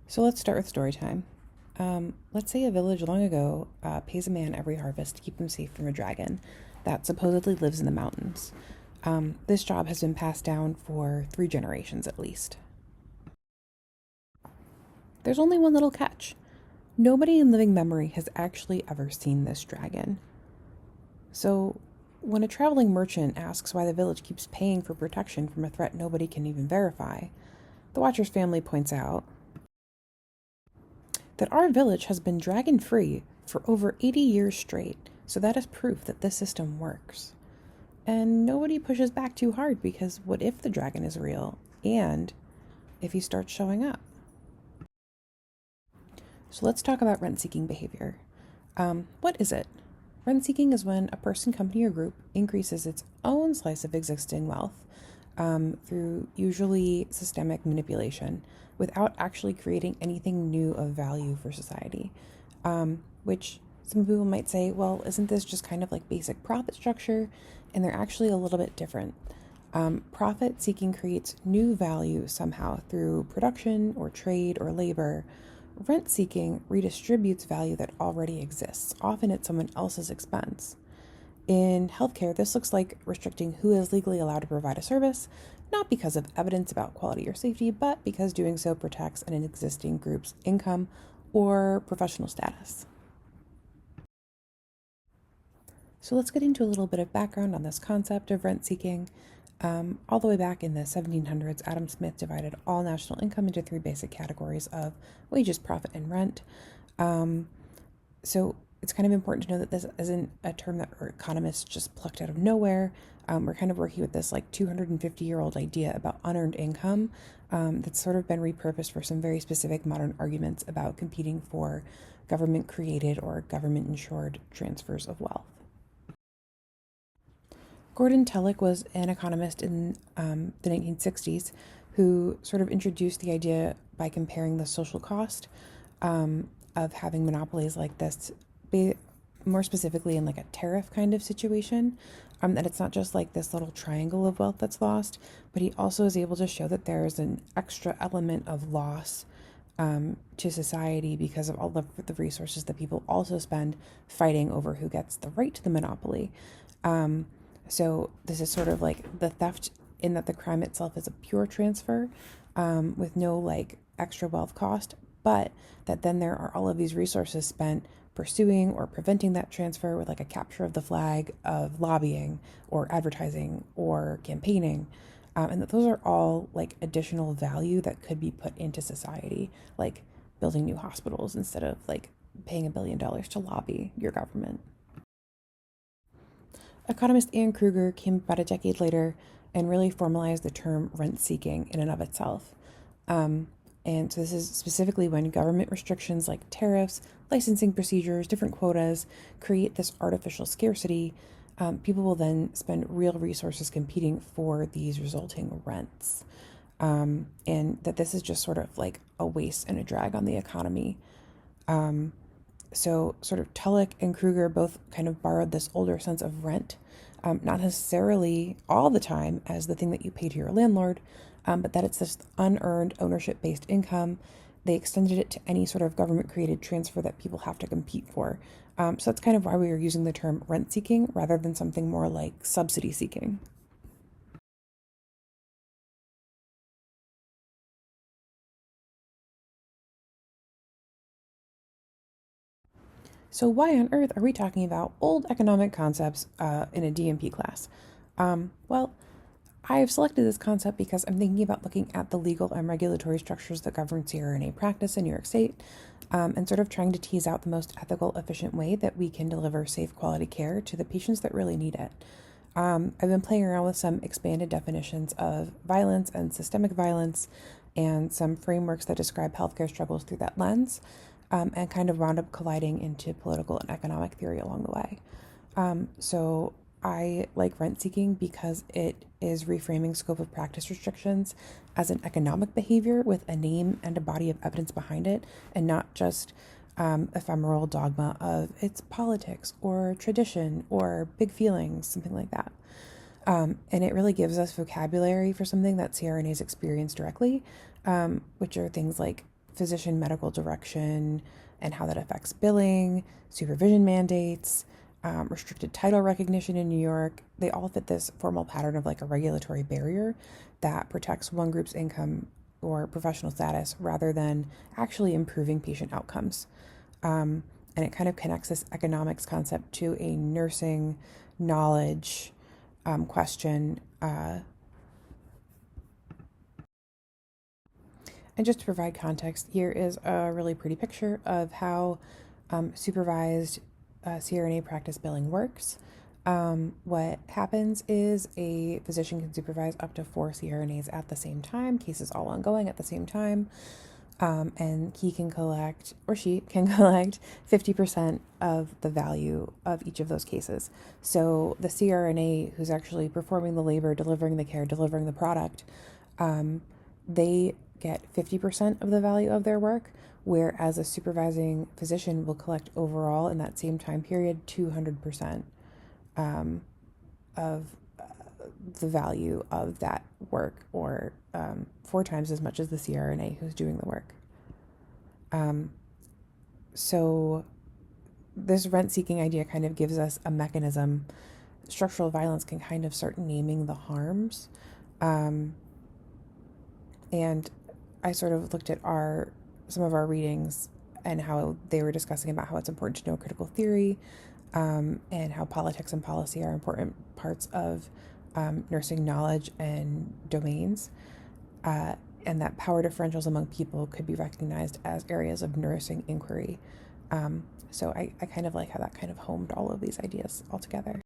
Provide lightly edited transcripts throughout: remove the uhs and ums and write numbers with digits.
So let's start with story time. Let's say a village long ago pays a man every harvest to keep him safe from a dragon that supposedly lives in the mountains. This job has been passed down for 3 generations at least. There's only one little catch. Nobody in living memory has actually ever seen this dragon. So, when a traveling merchant asks why the village keeps paying for protection from a threat nobody can even verify, the Watcher's family points out that our village has been dragon free for over 80 years straight, so that is proof that this system works. And nobody pushes back too hard because what if the dragon is real and if he starts showing up? So let's talk about rent seeking behavior. What is it? Rent seeking is when a person, company, or group increases its own slice of existing wealth through usually systemic manipulation without actually creating anything new of value for society. Which some people might say, well, isn't this just kind of like basic profit structure? And they're actually a little bit different. Profit seeking creates new value somehow through production or trade or labor. Rent seeking redistributes value that already exists, often at someone else's expense. In healthcare, this looks like restricting who is legally allowed to provide a service, not because of evidence about quality or safety, but because doing so protects an existing group's income or professional status. So let's get into a little bit of background on this concept of rent seeking. All the way back in the 1700s, Adam Smith divided all national income into 3 basic categories of wages, profit, and rent. So it's kind of important to know that this isn't a term that economists just plucked out of nowhere. We're kind of working with this like 250-year-old idea about unearned income that's sort of been repurposed for some very specific modern arguments about competing for government created or government insured transfers of wealth. Gordon Tullock was an economist in the 1960s who sort of introduced the idea by comparing the social cost of having monopolies like this, more specifically in like a tariff kind of situation, that it's not just like this little triangle of wealth that's lost, but he also is able to show that there is an extra element of loss to society because of all of the resources that people also spend fighting over who gets the right to the monopoly. So this is sort of like the theft in that the crime itself is a pure transfer with no like extra wealth cost, but that then there are all of these resources spent pursuing or preventing that transfer with like a capture of the flag of lobbying or advertising or campaigning. And that those are all like additional value that could be put into society, like building new hospitals instead of like paying $1 billion to lobby your government. Economist Anne Kruger came about a decade later and really formalized the term rent seeking in and of itself. And so this is specifically when government restrictions like tariffs, licensing procedures, different quotas create this artificial scarcity. People will then spend real resources competing for these resulting rents. And that this is just sort of like a waste and a drag on the economy. So, sort of Tullock and Kruger both kind of borrowed this older sense of rent, not necessarily all the time as the thing that you pay to your landlord, but that it's this unearned ownership based income. They extended it to any sort of government created transfer that people have to compete for. So that's kind of why we are using the term rent seeking rather than something more like subsidy seeking. So why on earth are we talking about old economic concepts in a DMP class? Well, I've selected this concept because I'm thinking about looking at the legal and regulatory structures that govern CRNA practice in New York State and sort of trying to tease out the most ethical, efficient way that we can deliver safe, quality care to the patients that really need it. I've been playing around with some expanded definitions of violence and systemic violence and some frameworks that describe healthcare struggles through that lens, and kind of wound up colliding into political and economic theory along the way. So I like rent seeking because it is reframing scope of practice restrictions as an economic behavior with a name and a body of evidence behind it, and not just ephemeral dogma of it's politics or tradition or big feelings, something like that. And it really gives us vocabulary for something that CRNAs experience directly, which are things like physician medical direction and how that affects billing, supervision mandates, restricted title recognition in New York. They all fit this formal pattern of like a regulatory barrier that protects one group's income or professional status rather than actually improving patient outcomes. And it kind of connects this economics concept to a nursing knowledge question. And just to provide context, here is a really pretty picture of how supervised CRNA practice billing works. What happens is a physician can supervise up to 4 CRNAs at the same time, cases all ongoing at the same time. And he can collect, or she can collect, 50% of the value of each of those cases. So the CRNA who's actually performing the labor, delivering the care, delivering the product, they get 50% of the value of their work, whereas a supervising physician will collect overall in that same time period 200% of the value of that work, or 4 times as much as the CRNA who's doing the work. So this rent-seeking idea kind of gives us a mechanism. Structural violence can kind of start naming the harms. And I sort of looked at some of our readings and how they were discussing about how it's important to know critical theory, and how politics and policy are important parts of nursing knowledge and domains, and that power differentials among people could be recognized as areas of nursing inquiry. So I kind of like how that kind of homed all of these ideas all together.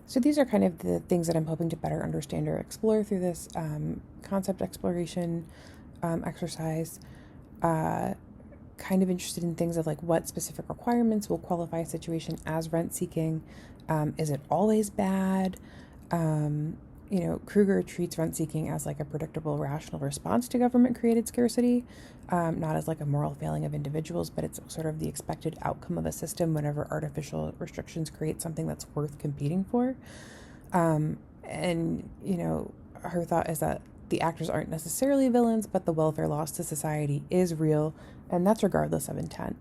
So these are kind of the things that I'm hoping to better understand or explore through this concept exploration exercise. Kind of interested in things of like what specific requirements will qualify a situation as rent-seeking. Is it always bad? Kruger treats rent-seeking as like a predictable, rational response to government-created scarcity, not as like a moral failing of individuals, but it's sort of the expected outcome of a system whenever artificial restrictions create something that's worth competing for. Her thought is that the actors aren't necessarily villains, but the welfare loss to society is real, and that's regardless of intent.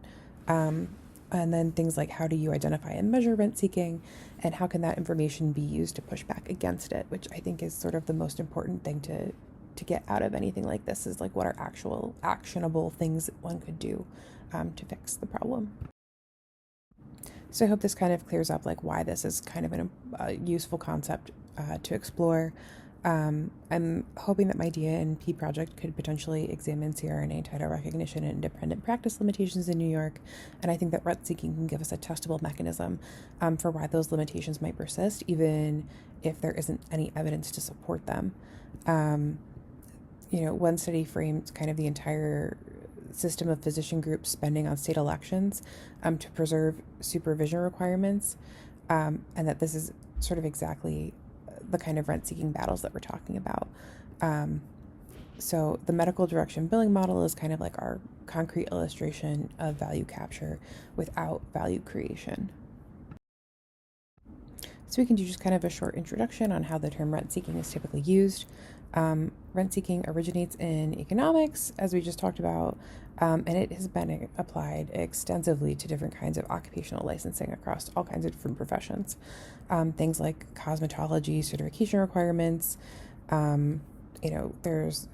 And then things like, how do you identify and measure rent-seeking, and how can that information be used to push back against it, which I think is sort of the most important thing to get out of anything like this, is like what are actual actionable things that one could do to fix the problem. So I hope this kind of clears up like why this is kind of a useful concept to explore. I'm hoping that my DNP project could potentially examine CRNA title recognition and independent practice limitations in New York, and I think that rent-seeking can give us a testable mechanism for why those limitations might persist, even if there isn't any evidence to support them. One study framed kind of the entire system of physician groups spending on state elections to preserve supervision requirements, and that this is sort of exactly the kind of rent-seeking battles that we're talking about. So the medical direction billing model is kind of like our concrete illustration of value capture without value creation. So we can do just kind of a short introduction on how the term rent-seeking is typically used. Rent-seeking originates in economics, as we just talked about, and it has been applied extensively to different kinds of occupational licensing across all kinds of different professions. Things like cosmetology, certification requirements. There's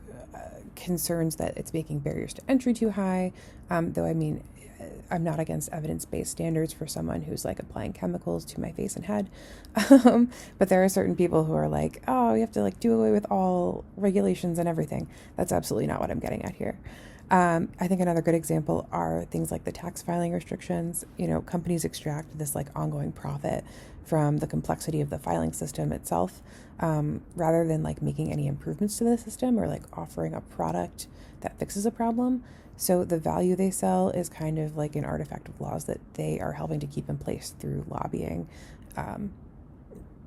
concerns that it's making barriers to entry too high, though I mean, I'm not against evidence-based standards for someone who's like applying chemicals to my face and head. But there are certain people who are like, oh, you have to like do away with all regulations and everything. That's absolutely not what I'm getting at here. I think another good example are things like the tax filing restrictions. Companies extract this like ongoing profit from the complexity of the filing system itself, rather than like making any improvements to the system or like offering a product that fixes a problem. So the value they sell is kind of like an artifact of laws that they are helping to keep in place through lobbying,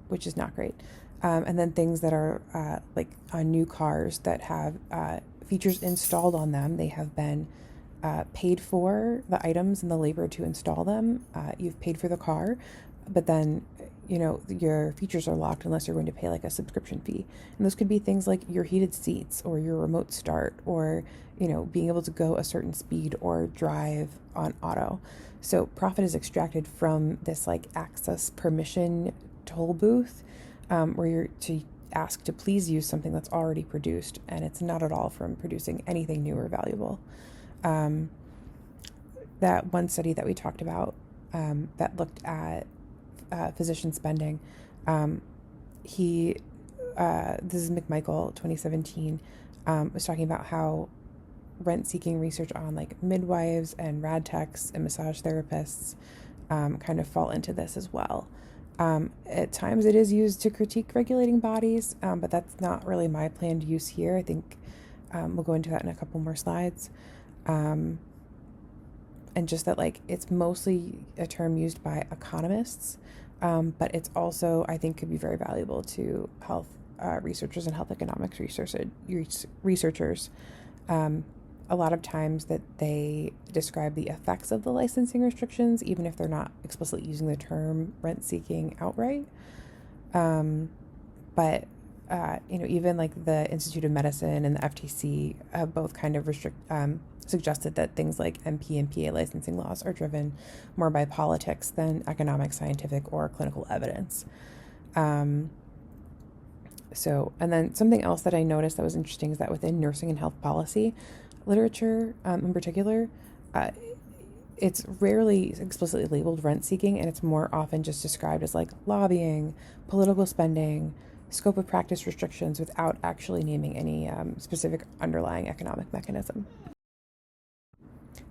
which is not great. And then things that are like on new cars that have features installed on them. They have been paid for the items and the labor to install them. You've paid for the car, but then your features are locked unless you're going to pay like a subscription fee. And those could be things like your heated seats or your remote start or, being able to go a certain speed or drive on auto. So profit is extracted from this like access permission toll booth, where you're to ask to please use something that's already produced, and it's not at all from producing anything new or valuable. That one study that we talked about, that looked at physician spending, he this is McMichael 2017, was talking about how rent-seeking research on like midwives and rad techs and massage therapists kind of fall into this as well. At times it is used to critique regulating bodies, but that's not really my planned use here. I think we'll go into that in a couple more slides. And just that like it's mostly a term used by economists, but it's also, I think, could be very valuable to health researchers and health economics researchers. A lot of times that they describe the effects of the licensing restrictions, even if they're not explicitly using the term rent-seeking outright. But even like the Institute of Medicine and the FTC have both kind of suggested that things like MP and PA licensing laws are driven more by politics than economic, scientific, or clinical evidence. And then something else that I noticed that was interesting is that within nursing and health policy literature, in particular, it's rarely explicitly labeled rent-seeking, and it's more often just described as like lobbying, political spending, scope of practice restrictions, without actually naming any specific underlying economic mechanism.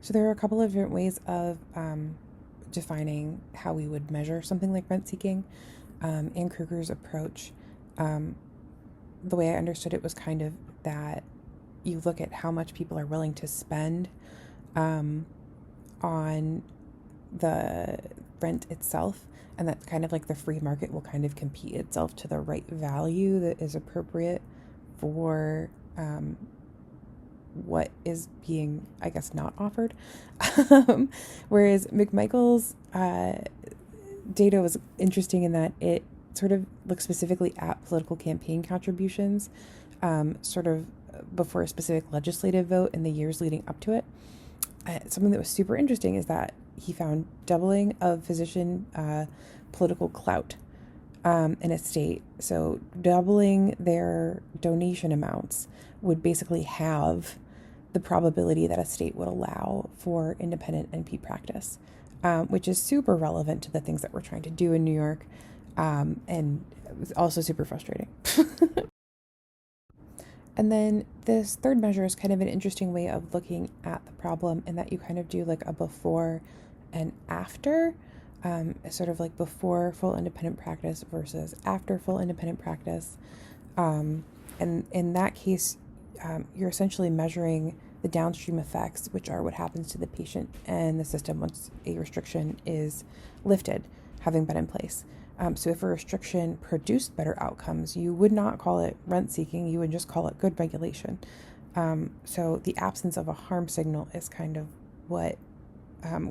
So there are a couple of different ways of defining how we would measure something like rent-seeking. Anne Kruger's approach, the way I understood it was kind of that you look at how much people are willing to spend on the rent itself, and that kind of like the free market will kind of compete itself to the right value that is appropriate for what is being, I guess, not offered. Whereas McMichael's data was interesting in that it sort of looked specifically at political campaign contributions, sort of before a specific legislative vote in the years leading up to it. Something that was super interesting is that he found doubling of physician political clout in a state. So doubling their donation amounts would basically have the probability that a state would allow for independent NP practice, which is super relevant to the things that we're trying to do in New York, and also super frustrating. And then this third measure is kind of an interesting way of looking at the problem, in that you kind of do like a before and after, sort of like before full independent practice versus after full independent practice. And in that case, you're essentially measuring the downstream effects, which are what happens to the patient and the system once a restriction is lifted, having been in place. So if a restriction produced better outcomes, you would not call it rent-seeking, you would just call it good regulation. So the absence of a harm signal is kind of what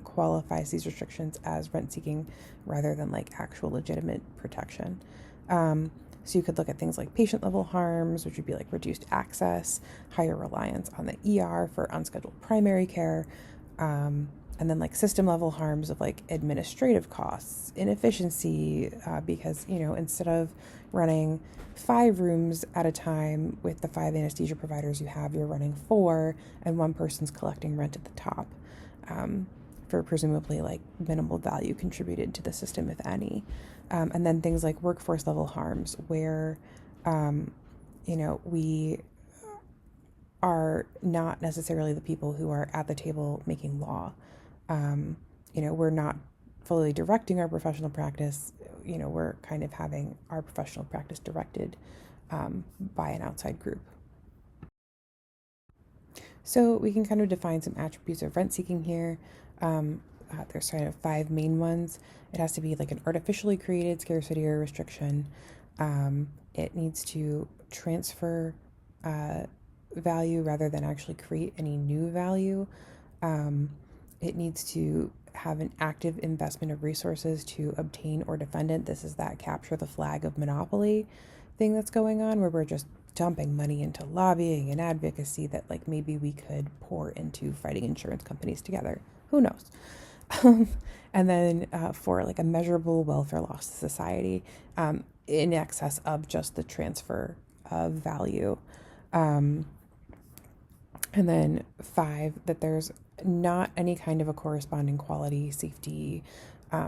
qualifies these restrictions as rent-seeking rather than like actual legitimate protection. So you could look at things like patient-level harms, which would be like reduced access, higher reliance on the ER for unscheduled primary care, and then like system-level harms of like administrative costs, inefficiency, because, instead of running 5 rooms at a time with the 5 anesthesia providers you're running 4, and one person's collecting rent at the top, for presumably like minimal value contributed to the system, if any. And then things like workforce level harms, where, we are not necessarily the people who are at the table making law. We're not fully directing our professional practice. We're kind of having our professional practice directed by an outside group. So we can kind of define some attributes of rent-seeking here. There's kind of 5 main ones. It has to be like an artificially created scarcity or restriction. It needs to transfer value rather than actually create any new value. It needs to have an active investment of resources to obtain or defend it. This is that capture the flag of monopoly thing that's going on, where we're just dumping money into lobbying and advocacy that like maybe we could pour into fighting insurance companies together. Who knows? And then for like a measurable welfare loss to society, in excess of just the transfer of value. And then 5, that there's not any kind of a corresponding quality, safety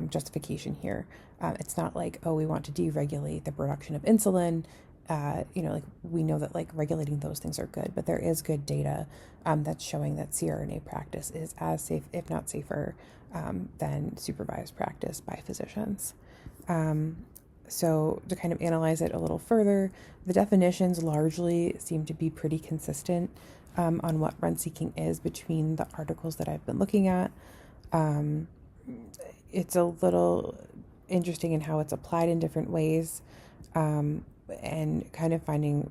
justification here. It's not like, oh, we want to deregulate the production of insulin. Like we know that like regulating those things are good, but there is good data that's showing that CRNA practice is as safe, if not safer, than supervised practice by physicians. So to kind of analyze it a little further, the definitions largely seem to be pretty consistent on what rent-seeking is between the articles that I've been looking at. It's a little interesting in how it's applied in different ways, and kind of finding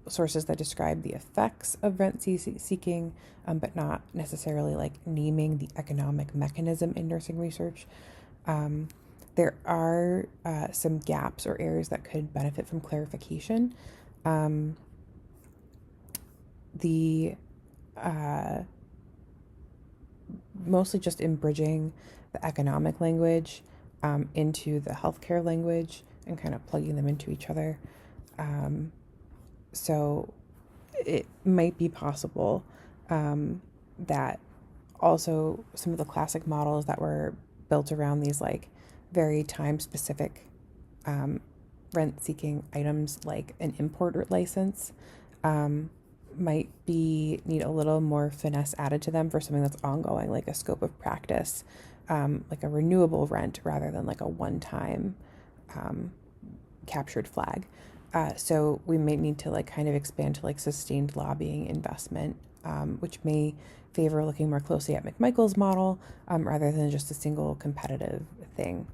sources that describe the effects of rent-seeking, but not necessarily like naming the economic mechanism in nursing research. There are some gaps or areas that could benefit from clarification. Mostly just in bridging the economic language into the healthcare language and kind of plugging them into each other. So it might be possible that also some of the classic models that were built around these like very time-specific rent-seeking items, like an import license, might need a little more finesse added to them for something that's ongoing, like a scope of practice, like a renewable rent rather than like a one-time captured flag. So we may need to like kind of expand to like sustained lobbying investment, which may favor looking more closely at McMichael's model rather than just a single competitive thing.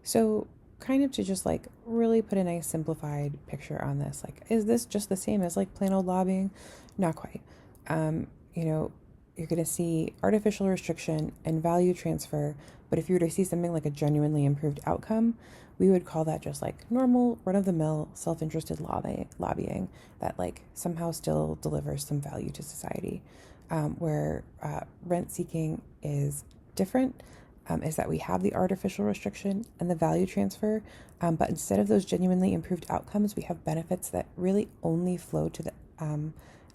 So kind of to just like really put a nice simplified picture on this, like, is this just the same as like plain old lobbying? Not quite. You're going to see artificial restriction and value transfer, but if you were to see something like a genuinely improved outcome, we would call that just like normal, run-of-the-mill, self-interested lobbying that like somehow still delivers some value to society. Where rent-seeking is different, is that we have the artificial restriction and the value transfer, but instead of those genuinely improved outcomes, we have benefits that really only flow to the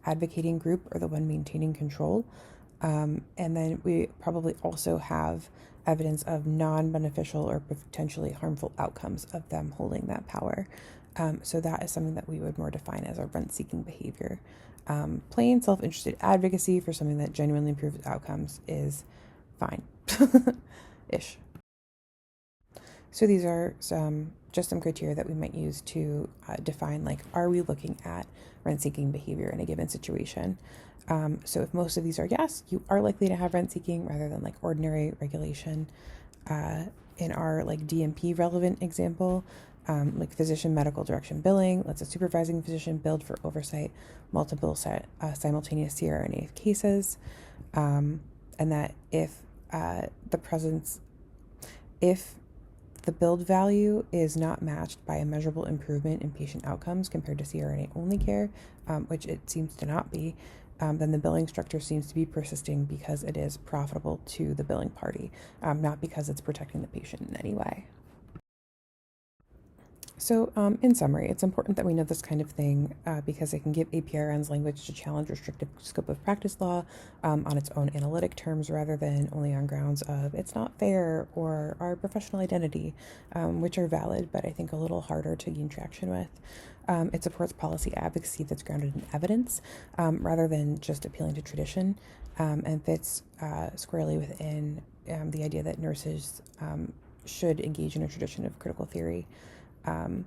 advocating group or the one maintaining control. And then we probably also have evidence of non-beneficial or potentially harmful outcomes of them holding that power. So that is something that we would more define as a rent-seeking behavior. Plain self-interested advocacy for something that genuinely improves outcomes is fine. Ish. So these are just some criteria that we might use to define, like, are we looking at rent-seeking behavior in a given situation? So if most of these are yes, you are likely to have rent-seeking rather than like ordinary regulation. In our like DMP relevant example, like physician medical direction billing lets a supervising physician build for oversight multiple simultaneous CRNA cases, and that if the build value is not matched by a measurable improvement in patient outcomes compared to CRNA only care, which it seems to not be, then the billing structure seems to be persisting because it is profitable to the billing party, not because it's protecting the patient in any way. So, in summary, it's important that we know this kind of thing because it can give APRN's language to challenge restrictive scope of practice law on its own analytic terms rather than only on grounds of it's not fair or our professional identity, which are valid, but I think a little harder to gain traction with. It supports policy advocacy that's grounded in evidence rather than just appealing to tradition, and fits squarely within the idea that nurses should engage in a tradition of critical theory, um,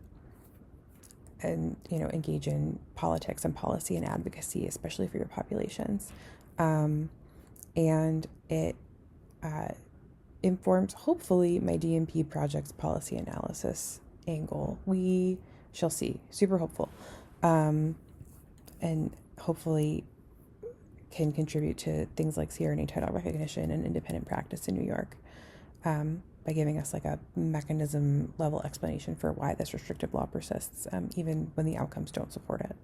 and engage in politics and policy and advocacy, especially for your populations. And it informs, hopefully, my DMP project's policy analysis angle. We shall see. Super hopeful. And hopefully can contribute to things like CRNA title recognition and independent practice in New York, by giving us like a mechanism level explanation for why this restrictive law persists, even when the outcomes don't support it.